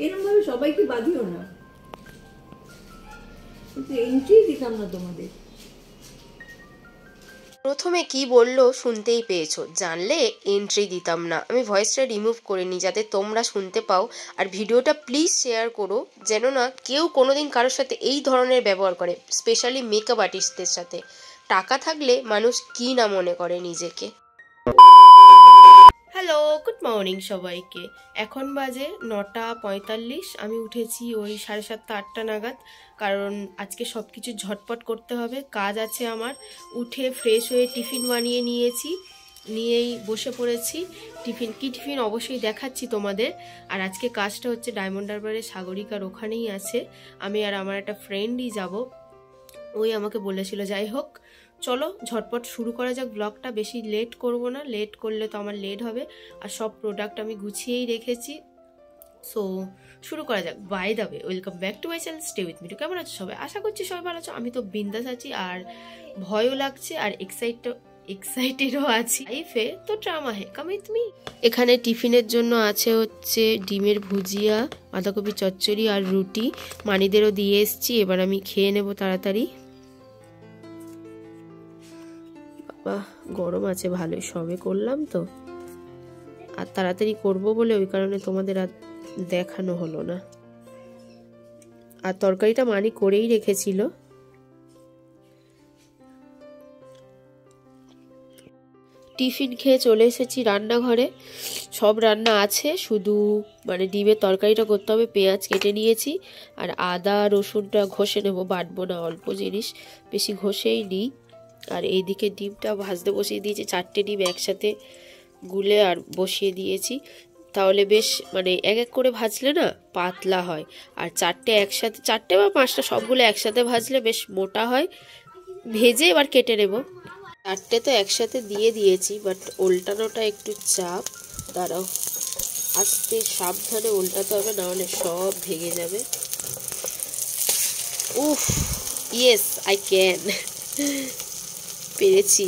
এরকম ভাবে সবাইকে বাঁধিও না, এন্ট্রি দিতাম না তোমাদের। প্রথমে কি বললো শুনতেই পেয়েছো, জানলে এন্ট্রি দিতাম না। আমি ভয়েসটা রিমুভ করে নিই যাতে তোমরা শুনতে পাও। আর ভিডিওটা প্লিজ শেয়ার করো, যেন না কেউ কোনোদিন কারোর সাথে এই ধরনের ব্যবহার করে, স্পেশালি মেকআপ আর্টিস্টদের সাথে। টাকা থাকলে মানুষ কি না মনে করে নিজেকে। হ্যালো, গুড মর্নিং সবাইকে। এখন বাজে 9:45। আমি উঠেছি ওই 7:30 8টা নাগাদ, কারণ আজকে সব কিছু ঝটপট করতে হবে, কাজ আছে আমার। উঠে ফ্রেশ হয়ে টিফিন বানিয়ে নিয়েছি, নিয়েই বসে পড়েছি। টিফিন অবশ্যই দেখাচ্ছি তোমাদের। আর আজকে কাজটা হচ্ছে ডায়মন্ড হারবারের সাগরিকার ওখানেই আছে। আমি আর আমার একটা ফ্রেন্ডই যাব, ওই আমাকে বলেছিল। যাই হোক, চলো ঝটপট শুরু করা যাক ব্লগটা। বেশি লেট করব না, লেট করলে তো আমার লেট হবে। আর সব প্রোডাক্ট আমি গুছিয়েই রেখেছি, সো শুরু করা যাক। By the way, welcome back to my channel, stay with me. কেমন আছো সবাই? আশা করছি সবাই ভালো আছো। আমি তো বিন্দাস আছি, আর ভয়ও লাগছে আর এক্সাইটেডও আছি। লাইফে তো ড্রামা হে, কাম উইথ মি। এখানে টিফিনের জন্য আছে হচ্ছে ডিমের ভুজিয়া, বাঁধাকপি চচ্চড়ি আর রুটি। মানিদেরও দিয়ে এসছি, এবার আমি খেয়ে নেব তাড়াতাড়ি। গরম আছে ভালোই, সবে করলাম তো, আর তাড়াতাড়ি করব বলে ওই কারণে তোমাদের আর দেখানো হলো না। আর তরকারিটা মানি করেই রেখেছিল। টিফিন খেয়ে চলে এসেছি রান্নাঘরে, সব রান্না আছে, শুধু মানে ডিমের তরকারিটা করতে হবে। পেঁয়াজ কেটে নিয়েছি, আর আদা রসুনটা ঘষে নেব, বাটবো না, অল্প জিনিস, বেশি ঘষেই নিই। আর এইদিকে ডিমটা ভাজতে বসিয়ে দিয়েছি, 4টে ডিম একসাথে গুলে আর বসিয়ে দিয়েছি। তাহলে বেশ মানে এক এক করে ভাজলে না পাতলা হয়, আর 4টে একসাথে, 4টে বা 5টা সবগুলো একসাথে ভাজলে বেশ মোটা হয়। ভেজে এবার কেটে নেব। 4টে তো একসাথে দিয়ে দিয়েছি, বাট উল্টানোটা একটু চাপ। দাঁড়াও, আস্তে সাবধানে উল্টাতে হবে, না হলে সব ভেঙে যাবে। উফ, ইয়েস আই ক্যান, পেরেছি।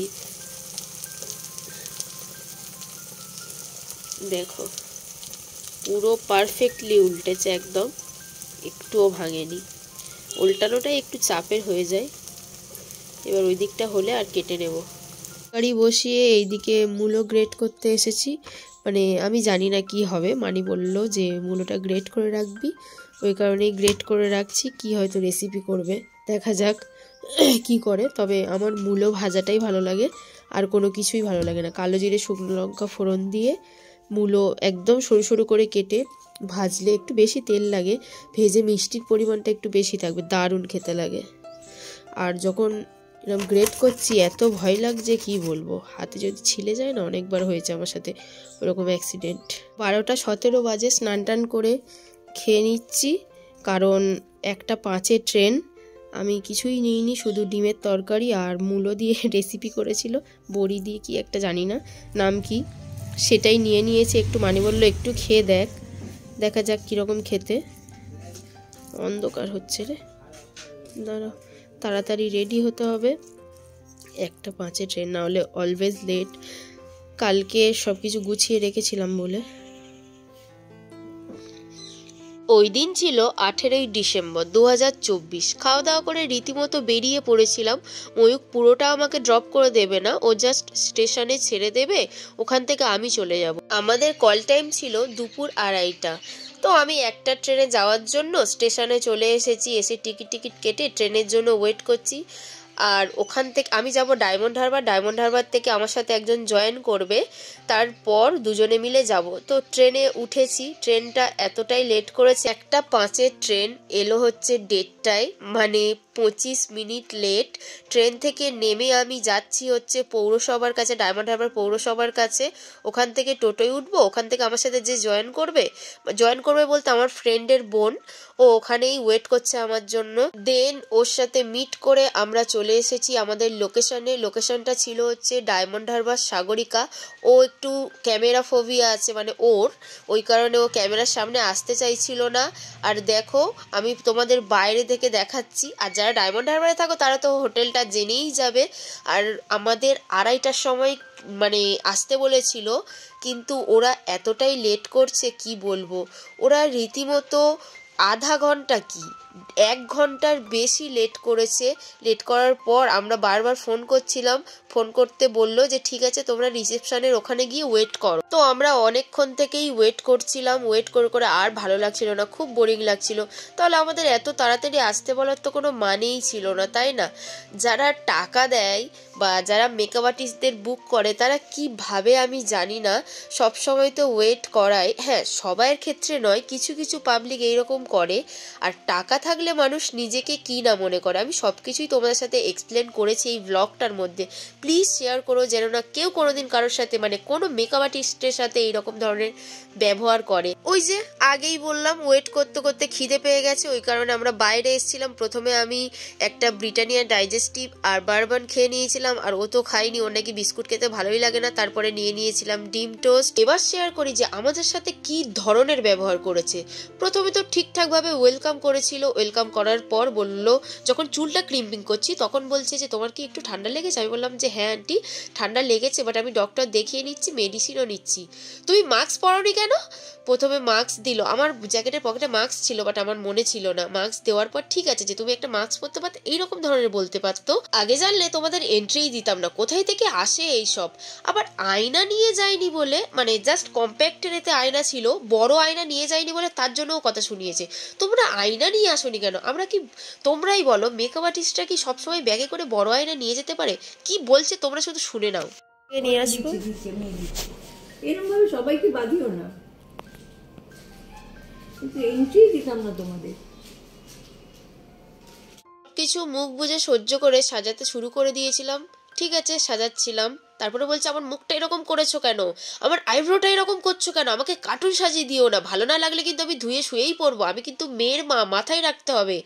দেখো পুরো পারফেক্টলি উল্টেছে একদম, একটুও ভাঙেনি। উল্টানোটাই একটু চাপের হয়ে যায়। এবার ওই দিকটা হলে আর কেটে নেব। গাড়ি বসিয়ে এইদিকে মূলো গ্রেট করতে এসেছি। মানে আমি জানি না কি হবে, মানি বলল যে মূলোটা গ্রেট করে রাখবি, ওই কারণেই গ্রেট করে রাখছি। কি হয়তো রেসিপি করবে, দেখা যাক কি করে। তবে আমার মূলো ভাজাটাই ভালো লাগে, আর কোনো কিছুই ভালো লাগে না। কালো জিরে শুকনো লঙ্কা ফোড়ন দিয়ে মূলো একদম সরু সরু করে কেটে ভাজলে একটু বেশি তেল লাগে, ভেজে মিষ্টির পরিমাণটা একটু বেশি থাকবে, দারুণ খেতে লাগে। আর যখন এরকম গ্রেট করছি এত ভয় লাগছে কি বলবো, হাতে যদি ছিলে যায় না, অনেকবার হয়েছে আমার সাথে ওরকম অ্যাক্সিডেন্ট। 12টা 17 বাজে, স্নান টান করে খেয়ে নিচ্ছি, কারণ 1:05 ট্রেন। আমি কিছুই নিইনি, শুধু ডিমের তরকারি আর মূলো দিয়ে রেসিপি করেছিল, বড়ি দিয়ে কি একটা জানি না নাম কি, সেটাই নিয়ে নিয়েছি একটু। মানি বললো একটু খেয়ে দেখ, দেখা যাক কীরকম খেতে। অন্ধকার হচ্ছে রে, দাঁড়া, তাড়াতাড়ি রেডি হতে হবে, 1:05 ট্রেন, না হলে অলওয়েজ লেট। কালকে সব কিছু গুছিয়ে রেখেছিলাম বলে। ওই দিন ছিল 18ই ডিসেম্বর 2024। খাওয়া দাওয়া করে রীতিমতো বেরিয়ে পড়েছিলাম। ময়ূক পুরোটা আমাকে ড্রপ করে দেবে না, ও জাস্ট স্টেশনে ছেড়ে দেবে, ওখান থেকে আমি চলে যাব। আমাদের কল টাইম ছিল দুপুর 2:30টা। তো আমি একটা ট্রেনে যাওয়ার জন্য স্টেশনে চলে এসেছি। এসে টিকিট কেটে ট্রেনের জন্য ওয়েট করছি। আর ওখান থেকে আমি যাব ডায়মন্ড হারবার, ডায়মন্ড হারবার থেকে আমার সাথে একজন জয়েন করবে, তারপর দুজনে মিলে যাব। তো ট্রেনে উঠেছি, ট্রেনটা এতটাই লেট করেছে, 1:05 ট্রেন এলো হচ্ছে 1:30টায়, মানে 25 মিনিট লেট। ট্রেন থেকে নেমে আমি যাচ্ছি হচ্ছে পৌরসভার কাছে, ডায়মন্ড হারবার পৌরসভার কাছে। ওখান থেকে টোটোয় উঠবো, ওখান থেকে আমার সাথে যে জয়েন করবে বলতে আমার ফ্রেন্ডের বোন, ও ওখানেই ওয়েট করছে আমার জন্য। দেন ওর সাথে মিট করে আমরা চলে এসেছি আমাদের লোকেশনে। লোকেশনটা ছিল হচ্ছে ডায়মন্ড হারবার সাগরিকা। ও একটু ক্যামেরা ফোবিয়া আছে, মানে ওই কারণে ও ক্যামেরার সামনে আসতে চাইছিল না। আর দেখো আমি তোমাদের বাইরে থেকে দেখাচ্ছি, আর যারা যারা ডায়মন্ড হারবারে থাকো তারা তো হোটেলটা জেনেই যাবে। আর আমাদের 2:30টার সময় মানে আসতে বলেছিল, কিন্তু ওরা এতটাই লেট করছে কি বলবো। ওরা রীতিমতো আধা ঘন্টা কি 1 ঘন্টার বেশি লেট করেছে। লেট করার পর আমরা বারবার ফোন করছিলাম, ফোন করতে বললো যে ঠিক আছে তোমরা রিসেপশনের ওখানে গিয়ে ওয়েট করো। তো আমরা অনেকক্ষণ থেকেই ওয়েট করছিলাম, ওয়েট করে করে আর ভালো লাগছিল না, খুব বোরিং লাগছিল। তাহলে আমাদের এত তাড়াতাড়ি আসতে বলার তো কোনো মানেই ছিল না, তাই না? যারা টাকা দেয় বা যারা মেকআপ আর্টিস্টদের বুক করে তারা কি ভাবে আমি জানি না, সব সময় তো ওয়েট করায়। হ্যাঁ, সবার ক্ষেত্রে নয়, কিছু কিছু পাবলিক এইরকম করে। আর টাকা থাকলে মানুষ নিজেকে কি না মনে করে। আমি সব কিছুই তোমাদের সাথে এক্সপ্লেন করেছি এই ব্লগটার মধ্যে। প্লিজ শেয়ার করো যেন না কেউ কোনোদিন কারোর সাথে মানে কোনো মেকআপ আর্টিস্টের সাথে এইরকম ধরনের ব্যবহার করে। ওই যে আগেই বললাম ওয়েট করতে করতে খিদে পেয়ে গেছে, ওই কারণে আমরা বাইরে এসেছিলাম। প্রথমে আমি একটা ব্রিটানিয়া ডাইজেস্টিভ আর বারবান খেয়ে নিয়েছিলাম, আর ও তো খাইনি, ওর নাকি বিস্কুট খেতে ভালোই লাগে না। তারপরে নিয়েছিলাম ডিম টোস্ট। এবার শেয়ার করি যে আমাদের সাথে কি ধরনের ব্যবহার করেছে। প্রথমে তো ঠিকঠাকভাবে ওয়েলকাম করেছিল, ওয়েলকাম করার পর বললো, যখন চুলটা ক্রিম্পিং করছি তখন বলছে যে তোমার কি একটু ঠান্ডা লেগেছে? আমি বললাম যে হ্যাঁ আন্টি ঠান্ডা লেগেছে, বাট আমি ডক্টর দেখিয়ে নিচ্ছি, মেডিসিনও নিচ্ছি। তুমি মাস্ক পরোনি কেন? প্রথমে মাস্ক দিল, আমার জ্যাকেটের পকেটে মাস্ক ছিল বাট আমার মনে ছিল না। মাস্ক দেওয়ার পর ঠিক আছে যে তুমি একটা মাস্ক পরতে পারতে, এইরকম ধরনের বলতে পারতো। আগে জানলে তোমাদের এন্ট্রিই দিতাম না। কোথায় থেকে আসে এইসব? আবার আয়না নিয়ে যায়নি বলে, মানে জাস্ট কম্প্যাক্টের এতে আয়না ছিল, বড় আয়না নিয়ে যায়নি বলে তার জন্যও কথা শুনিয়েছে। তোমরা আয়না নিয়ে আসোনি কেন? আমরা কি, তোমরাই বলো, মেকআপ আর্টিস্টরা কি সবসময় ব্যাগে করে বড় আয়না নিয়ে যেতে পারে? কি বলছে তোমরা শুধু শুনে নাও। নিয়ে আসবো, এরকম ভাবে সবাইকে বাঁধিও না, কিন্তু এন্ট্রি দিতাম না তোমাদের। কিছু মুখ বুঝে সহ্য করে সাজাতে শুরু করে দিয়েছিলাম। ঠিক আছে সাজাচ্ছিলাম, তারপরে বলছে আমার মুখটা এরকম করেছো কেন, আমার আইব্রোটা এরকম করছো কেন, আমাকে কার্টুন সাজিয়ে দিও না, ভালো না লাগলে কিন্তু আমি ধুয়ে শুয়েই পড়বো, আমি কিন্তু মেয়ের মা, মাথায় রাখতে হবে।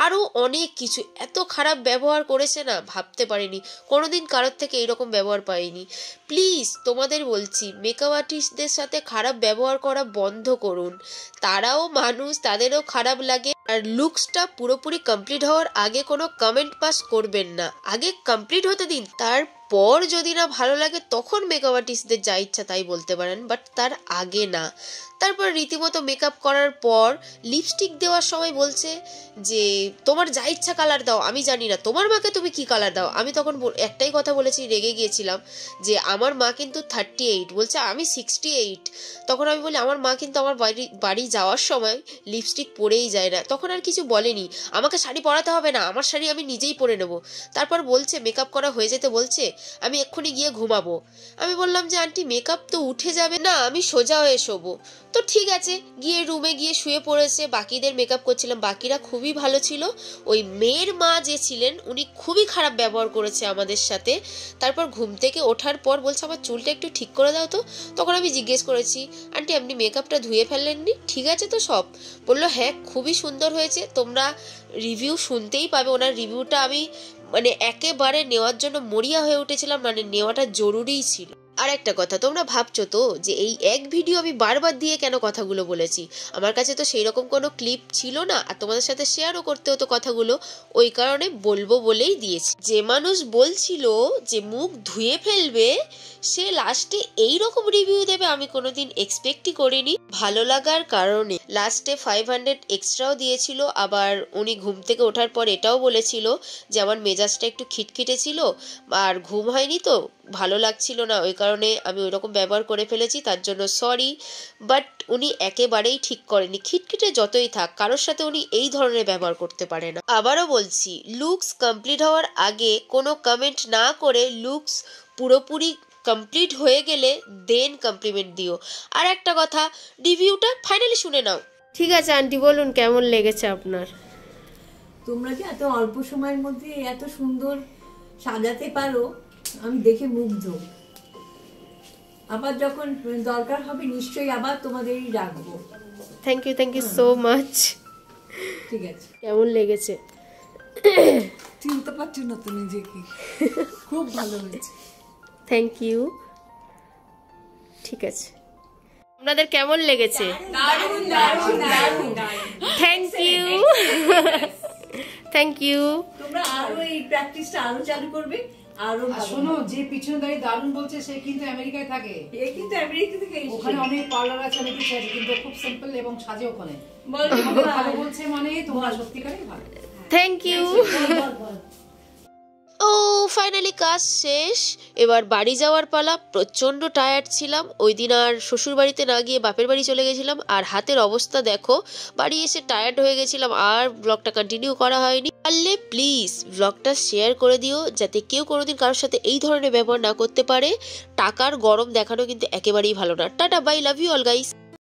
আরও অনেক কিছু, এত খারাপ ব্যবহার করেছে না ভাবতে পারিনি, কোনোদিন কারোর থেকে এইরকম ব্যবহার পাইনি। প্লিজ তোমাদের বলছি মেকআপ আর্টিস্টদের সাথে খারাপ ব্যবহার করা বন্ধ করুন। তারাও মানুষ, তাদেরও খারাপ লাগে। আর লুকসটা পুরোপুরি কমপ্লিট হওয়ার আগে কোনো কমেন্ট পাস করবেন না, আগে কমপ্লিট হতে দিন, তারপর যদি না ভালো লাগে তখন মেকআপ আর্টিস্টদের যা ইচ্ছা তাই বলতে পারেন, বাট তার আগে না। তারপর রীতিমতো মেকআপ করার পর লিপস্টিক দেওয়ার সময় বলছে যে তোমার যা ইচ্ছা কালার দাও, আমি জানি না তোমার মাকে তুমি কি কালার দাও। আমি তখন একটাই কথা বলেছি, রেগে গিয়েছিলাম যে আমার মা কিন্তু 38, বলছে আমি 68। তখন আমি বলি আমার মা কিন্তু আমার বাড়ি যাওয়ার সময় লিপস্টিক পরেই যায় না। তখন আর কিছু বলেনি, আমাকে শাড়ি পরাতে হবে না, আমার শাড়ি আমি নিজেই পরে নেব। তারপর বলছে মেকআপ করা হয়ে যেতে বলছে আমি এক্ষুনি গিয়ে ঘুমাবো। আমি বললাম যে আন্টি মেকআপ তো উঠে যাবে না, আমি সোজা হয়ে শোবো। তো ঠিক আছে, গিয়ে রুমে গিয়ে শুয়ে পড়েছে। বাকিদের মেকআপ করছিলাম, বাকিরা খুবই ভালো ছিল। ওই মেয়ের মা যে ছিলেন উনি খুবই খারাপ ব্যবহার করেছে আমাদের সাথে। তারপর ঘুম থেকে ওঠার পর বলছে আমার চুলটা একটু ঠিক করে দাও তো। তখন আমি জিজ্ঞেস করেছি আন্টি আপনি মেকআপটা ধুয়ে ফেললেননি, ঠিক আছে তো সব? বললো হ্যাঁ খুবই সুন্দর হয়েছে, তোমরা রিভিউ শুনতেই পাবে। ওনার রিভিউটা আমি মানে একেবারে নেওয়ার জন্য মরিয়া হয়ে উঠেছিলাম, মানে নেওয়াটা জরুরিই ছিল। আর একটা কথা, তোমরা ভাবছো তো যে এই এক ভিডিও আমি বারবার দিয়ে কেন কথাগুলো বলেছি। আমার কাছে তো সেই রকম কোনো ক্লিপ ছিল না, আর তোমাদের সাথে শেয়ারও করতে হতো কথাগুলো, ওই কারণে বলবো বলেই দিয়েছি। যে মানুষ বলছিল যে মুখ ধুয়ে ফেলবে, সে লাস্টে এই রকম রিভিউ দেবে আমি কোনোদিন এক্সপেক্টই করিনি। ভালো লাগার কারণে লাস্টে 500 এক্সট্রাও দিয়েছিল। আবার উনি ঘুম থেকে ওঠার পর এটাও বলেছিল যে আমার মেজাজটা একটু খিটখিটে ছিল আর ঘুম হয়নি, তো ভালো লাগছিল না, ওই কারণে আমি ওই রকম ব্যবহার করে ফেলেছি, তার জন্য সরি। বাট উনি একেবারেই ঠিক করেনি। খিটখিটে যতই থাক, কারোর সাথে উনি এই ধরনের ব্যবহার করতে পারে না। আবারও বলছি, লুকস কমপ্লিট হওয়ার আগে কোনো কমেন্ট না করে লুকস পুরোপুরি কমপ্লিট হয়ে গেলে দেন কমপ্লিমেন্ট দিও। আর একটা কথা, রিভিউটা ফাইনালি শুনে নাও। ঠিক আছে আন্টি বলুন কেমন লেগেছে আপনার? তোমরা যে এত অল্প সময়ের মধ্যে এত সুন্দর সাজাতে পারো আমি দেখে মুগ্ধ। আবার যখন দরকার হবে নিশ্চয়ই আবার তোমাদেরই রাখবো। Thank you so much. ঠিক আছে, কেমন লেগেছে? চিনতে পারছি না তো নিজেকে, খুব ভালো হয়েছে। Thank you. ঠিক আছে, আপনাদের কেমন লেগেছে? Thank you. Thank you. তোমরা আরো এই প্র্যাকটিসটা আরো চালু করবে, আরো আর শোনো, যে পিছনে দাঁড়িয়ে দারুণ বলছে সে কিন্তু আমেরিকায় থাকে। এ কিন্তু আমেরিকা থেকে এসেছে। ওখানে অনেক পার্লার আছে, অনেক কিছু আছে, কিন্তু খুব সিম্পল এবং সাজে ওখানে। বল আমাদের ভালো বলছে মানে তোমরা সত্যিকারই ভালো। Thank you. ও ফাইনালি কাজ শেষ, এবার বাড়ি যাওয়ার পালা। প্রচণ্ড টায়ার্ড ছিলাম ওই দিন, আর শ্বশুর বাড়িতে না গিয়ে বাপের বাড়ি চলে গেছিলাম, আর হাতের অবস্থা দেখো, বাড়ি এসে টায়ার্ড হয়ে গেছিলাম, আর ব্লগটা কন্টিনিউ করা হয়নি। পারলে প্লিজ ব্লগটা শেয়ার করে দিও, যাতে কেউ কোনোদিন কারোর সাথে এই ধরনের ব্যবহার না করতে পারে। টাকার গরম দেখানো কিন্তু একেবারেই ভালো না। টাটা, bye, love you all guys.